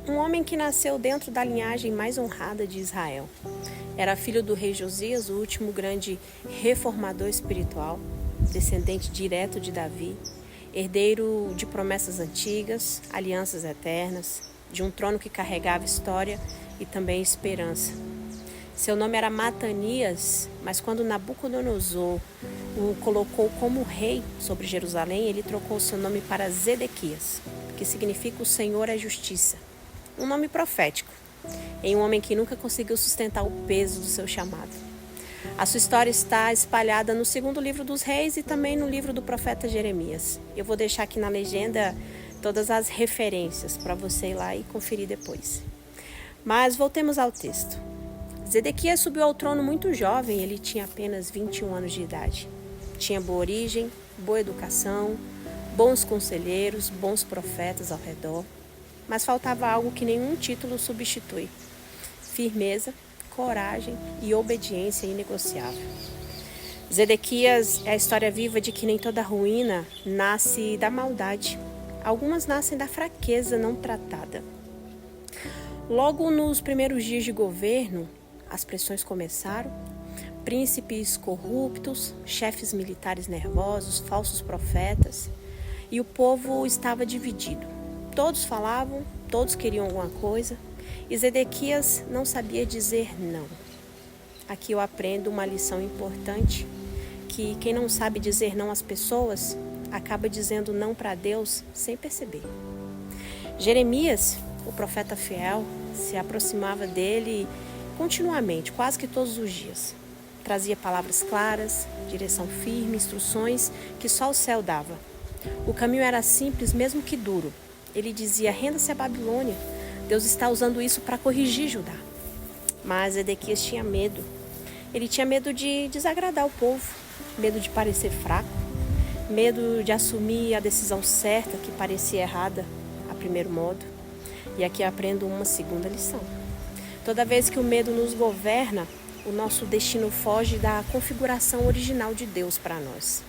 um homem que nasceu dentro da linhagem mais honrada de Israel. Era filho do rei Josias, o último grande reformador espiritual, descendente direto de Davi, herdeiro de promessas antigas, alianças eternas, de um trono que carregava história e também esperança. Seu nome era Matanias, mas quando Nabucodonosor o colocou como rei sobre Jerusalém, ele trocou seu nome para Zedequias, que significa o Senhor é justiça. Um nome profético, em um homem que nunca conseguiu sustentar o peso do seu chamado. A sua história está espalhada no segundo livro dos reis e também no livro do profeta Jeremias. Eu vou deixar aqui na legenda todas as referências para você ir lá e conferir depois. Mas voltemos ao texto. Zedequias subiu ao trono muito jovem, ele tinha apenas 21 anos de idade. Tinha boa origem, boa educação, bons conselheiros, bons profetas ao redor, mas faltava algo que nenhum título substitui: firmeza, coragem e obediência inegociável. Zedequias é a história viva de que nem toda ruína nasce da maldade. Algumas nascem da fraqueza não tratada. Logo nos primeiros dias de governo, as pressões começaram. Príncipes corruptos, chefes militares nervosos, falsos profetas. E o povo estava dividido. Todos falavam, todos queriam alguma coisa. E Zedequias não sabia dizer não. Aqui eu aprendo uma lição importante, que quem não sabe dizer não às pessoas, acaba dizendo não para Deus sem perceber. Jeremias, o profeta fiel, se aproximava dele continuamente, quase que todos os dias. Trazia palavras claras, direção firme, instruções que só o céu dava. O caminho era simples, mesmo que duro. Ele dizia: renda-se à Babilônia. Deus está usando isso para corrigir Judá. Mas Zedequias tinha medo. Ele tinha medo de desagradar o povo, medo de parecer fraco, medo de assumir a decisão certa que parecia errada a primeiro modo. E aqui eu aprendo uma segunda lição. Toda vez que o medo nos governa, o nosso destino foge da configuração original de Deus para nós.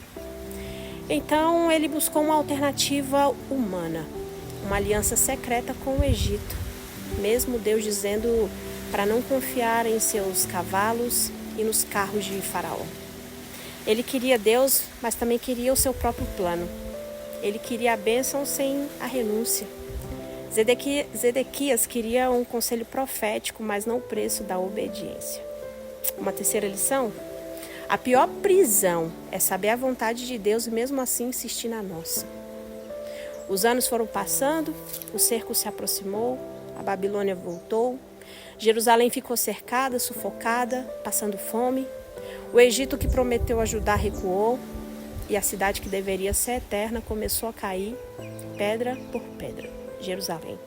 Então ele buscou uma alternativa humana, uma aliança secreta com o Egito, mesmo Deus dizendo para não confiar em seus cavalos e nos carros de Faraó. Ele queria Deus, mas também queria o seu próprio plano. Ele queria a bênção sem a renúncia. Zedequias queria um conselho profético, mas não o preço da obediência. Uma terceira lição: a pior prisão é saber a vontade de Deus e mesmo assim insistir na nossa. Os anos foram passando, o cerco se aproximou, a Babilônia voltou, Jerusalém ficou cercada, sufocada, passando fome. O Egito, que prometeu ajudar, recuou, e a cidade que deveria ser eterna começou a cair, pedra por pedra. Jerusalém.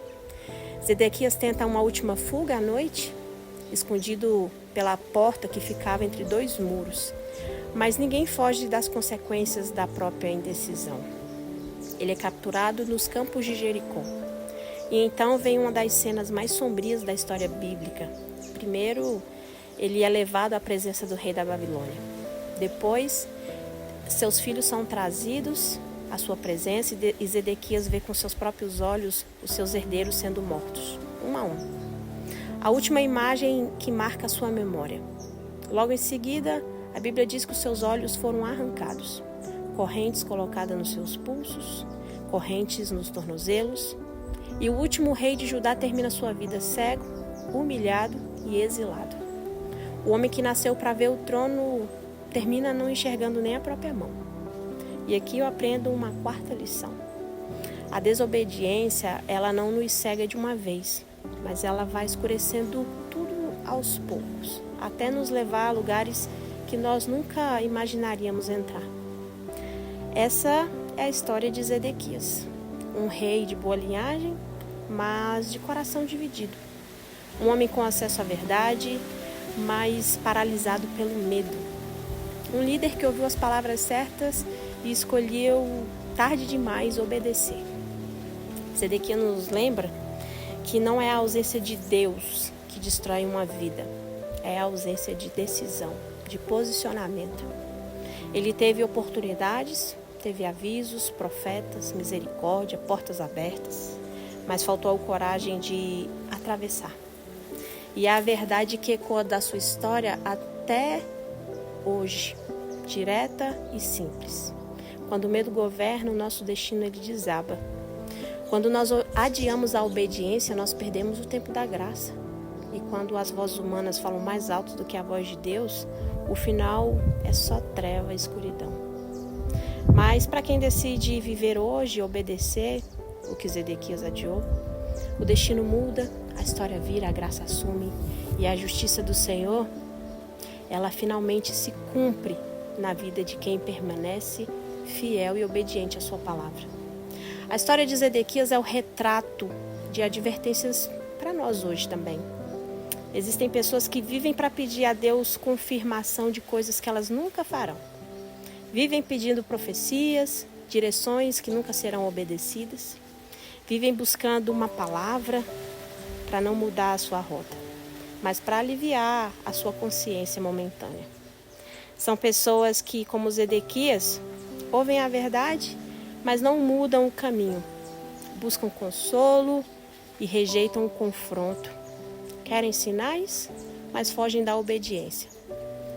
Zedequias tenta uma última fuga à noite, escondido pela porta que ficava entre dois muros. Mas ninguém foge das consequências da própria indecisão. Ele é capturado nos campos de Jericó. E então vem uma das cenas mais sombrias da história bíblica. Primeiro, ele é levado à presença do rei da Babilônia. Depois, seus filhos são trazidos à sua presença e Zedequias vê com seus próprios olhos os seus herdeiros sendo mortos, um a um. A última imagem que marca a sua memória. Logo em seguida, a Bíblia diz que os seus olhos foram arrancados, correntes colocadas nos seus pulsos, correntes nos tornozelos, e o último rei de Judá termina sua vida cego, humilhado e exilado. O homem que nasceu para ver o trono termina não enxergando nem a própria mão. E aqui eu aprendo uma quarta lição. A desobediência, ela não nos cega de uma vez, mas ela vai escurecendo tudo aos poucos, até nos levar a lugares que nós nunca imaginaríamos entrar. Essa é a história de Zedequias, um rei de boa linhagem, mas de coração dividido. Um homem com acesso à verdade, mas paralisado pelo medo. Um líder que ouviu as palavras certas e escolheu tarde demais obedecer. Zedequias nos lembra que não é a ausência de Deus que destrói uma vida, é a ausência de decisão, de posicionamento. Ele teve oportunidades, teve avisos, profetas, misericórdia, portas abertas, mas faltou a coragem de atravessar. E é a verdade que ecoa da sua história até hoje, direta e simples. Quando o medo governa, o nosso destino ele desaba. Quando nós adiamos a obediência, nós perdemos o tempo da graça. E quando as vozes humanas falam mais alto do que a voz de Deus, o final é só treva e escuridão. Mas para quem decide viver hoje e obedecer o que Zedequias adiou, o destino muda, a história vira, a graça assume e a justiça do Senhor, ela finalmente se cumpre na vida de quem permanece fiel e obediente à sua palavra. A história de Zedequias é o retrato de advertências para nós hoje também. Existem pessoas que vivem para pedir a Deus confirmação de coisas que elas nunca farão. Vivem pedindo profecias, direções que nunca serão obedecidas. Vivem buscando uma palavra para não mudar a sua rota, mas para aliviar a sua consciência momentânea. São pessoas que, como Zedequias, ouvem a verdade, mas não mudam o caminho. Buscam consolo e rejeitam o confronto. Querem sinais, mas fogem da obediência.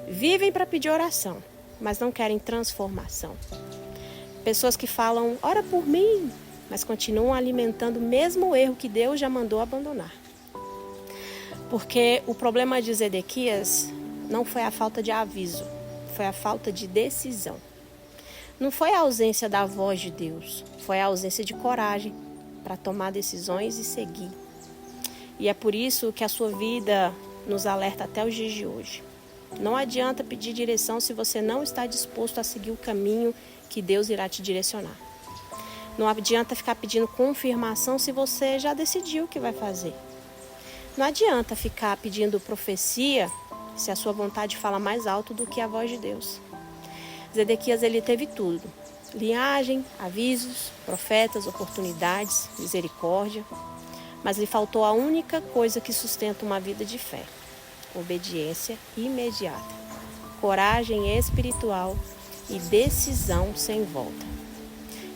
Vivem para pedir oração, mas não querem transformação. Pessoas que falam, ora por mim, mas continuam alimentando o mesmo erro que Deus já mandou abandonar. Porque o problema de Zedequias não foi a falta de aviso, foi a falta de decisão. Não foi a ausência da voz de Deus, foi a ausência de coragem para tomar decisões e seguir. E é por isso que a sua vida nos alerta até os dias de hoje. Não adianta pedir direção se você não está disposto a seguir o caminho que Deus irá te direcionar. Não adianta ficar pedindo confirmação se você já decidiu o que vai fazer. Não adianta ficar pedindo profecia se a sua vontade fala mais alto do que a voz de Deus. Zedequias ele teve tudo: linhagem, avisos, profetas, oportunidades, misericórdia. Mas lhe faltou a única coisa que sustenta uma vida de fé: obediência imediata, coragem espiritual e decisão sem volta.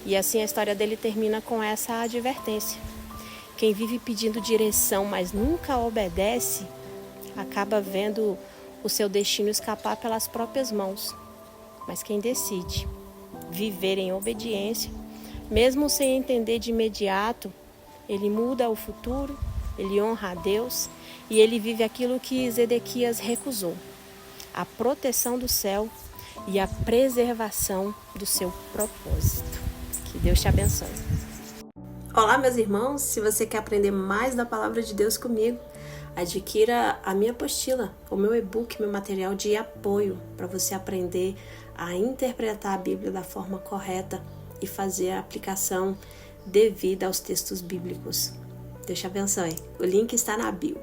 E assim a história dele termina com essa advertência. Quem vive pedindo direção, mas nunca obedece, acaba vendo o seu destino escapar pelas próprias mãos. Mas quem decide viver em obediência, mesmo sem entender de imediato, ele muda o futuro, ele honra a Deus e ele vive aquilo que Zedequias recusou: a proteção do céu e a preservação do seu propósito. Que Deus te abençoe. Olá, meus irmãos, se você quer aprender mais da palavra de Deus comigo, adquira a minha apostila, o meu e-book, meu material de apoio para você aprender a interpretar a Bíblia da forma correta e fazer a aplicação devida aos textos bíblicos. Deus te abençoe. O link está na bio.